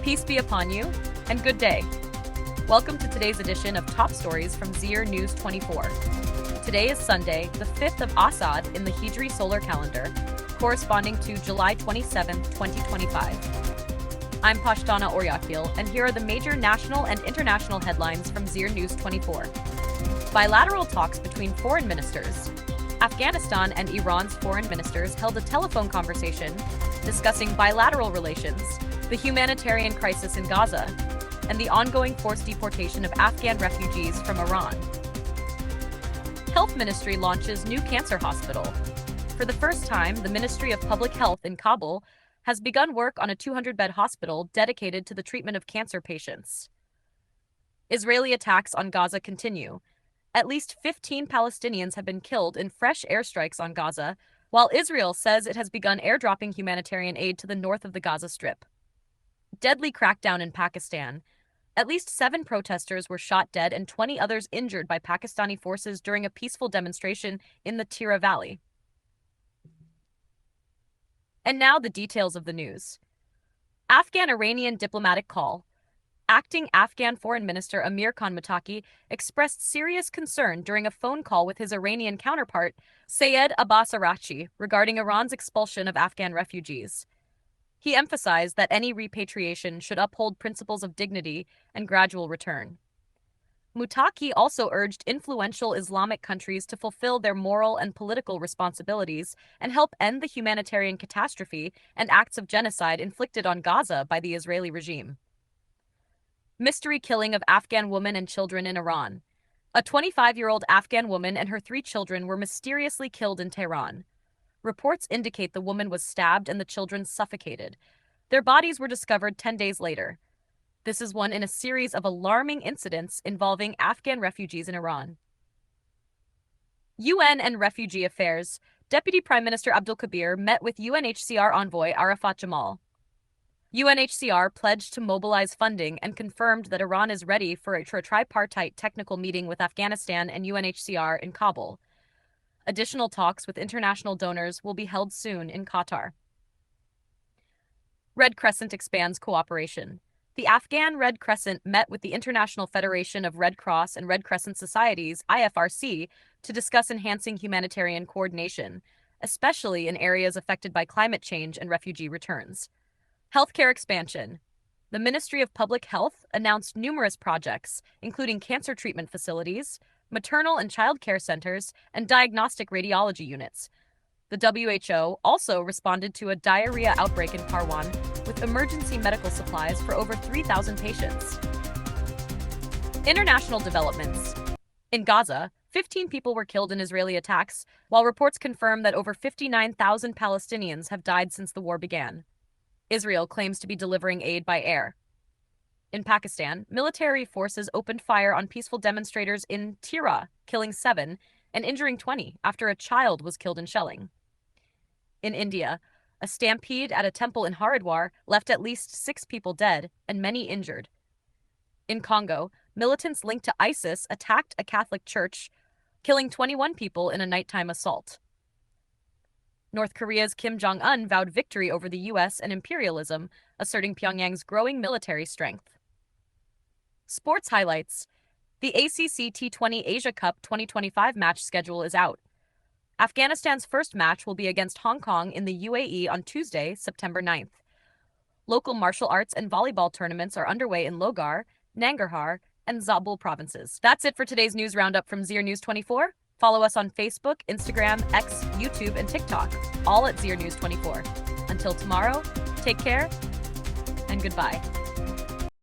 Peace be upon you, and good day. Welcome to today's edition of Top Stories from Zir News 24. Today is Sunday, the 5th of Asad in the Hijri solar calendar, corresponding to July 27, 2025. I'm Pashtana Oryakil, and here are the major national and international headlines from Zir News 24. Bilateral talks between foreign ministers. Afghanistan and Iran's foreign ministers held a telephone conversation discussing bilateral relations, the humanitarian crisis in Gaza, and the ongoing forced deportation of Afghan refugees from Iran. Health Ministry launches new cancer hospital. For the first time, the Ministry of Public Health in Kabul has begun work on a 200-bed hospital dedicated to the treatment of cancer patients. Israeli attacks on Gaza continue. At least 15 Palestinians have been killed in fresh airstrikes on Gaza, while Israel says it has begun airdropping humanitarian aid to the north of the Gaza Strip. Deadly crackdown in Pakistan. At least 7 protesters were shot dead and 20 others injured by Pakistani forces during a peaceful demonstration in the Tira Valley. And now the details of the news. Afghan-Iranian diplomatic call. Acting Afghan Foreign Minister Amir Khan Muttaqi expressed serious concern during a phone call with his Iranian counterpart, Sayed Abbas Araghchi, regarding Iran's expulsion of Afghan refugees. He emphasized that any repatriation should uphold principles of dignity and gradual return. Muttaqi also urged influential Islamic countries to fulfill their moral and political responsibilities and help end the humanitarian catastrophe and acts of genocide inflicted on Gaza by the Israeli regime. Mystery killing of Afghan women and children in Iran. A 25-year-old Afghan woman and her 3 children were mysteriously killed in Tehran. Reports indicate the woman was stabbed and the children suffocated. Their bodies were discovered 10 days later. This is one in a series of alarming incidents involving Afghan refugees in Iran. UN and Refugee Affairs. Deputy Prime Minister Abdul Kabir met with UNHCR envoy Arafat Jamal. UNHCR pledged to mobilize funding and confirmed that Iran is ready for a tripartite technical meeting with Afghanistan and UNHCR in Kabul. Additional talks with international donors will be held soon in Qatar. Red Crescent expands cooperation. The Afghan Red Crescent met with the International Federation of Red Cross and Red Crescent Societies, IFRC, to discuss enhancing humanitarian coordination, especially in areas affected by climate change and refugee returns. Healthcare expansion. The Ministry of Public Health announced numerous projects, including cancer treatment facilities, maternal and child care centers, and diagnostic radiology units. The WHO also responded to a diarrhea outbreak in Parwan with emergency medical supplies for over 3,000 patients. International developments. In Gaza, 15 people were killed in Israeli attacks, while reports confirm that over 59,000 Palestinians have died since the war began. Israel claims to be delivering aid by air. In Pakistan, military forces opened fire on peaceful demonstrators in Tira, killing 7 and injuring 20 after a child was killed in shelling. In India, a stampede at a temple in Haridwar left at least 6 people dead and many injured. In Congo, militants linked to ISIS attacked a Catholic church, killing 21 people in a nighttime assault. North Korea's Kim Jong-un vowed victory over the U.S. and imperialism, asserting Pyongyang's growing military strength. Sports highlights. The ACC T20 Asia Cup 2025 match schedule is out. Afghanistan's first match will be against Hong Kong in the UAE on Tuesday, September 9th. Local martial arts and volleyball tournaments are underway in Logar, Nangarhar, and Zabul provinces. That's it for today's news roundup from Zir News 24. Follow us on Facebook, Instagram, X, YouTube, and TikTok, all at Zir News 24. Until tomorrow, take care and goodbye.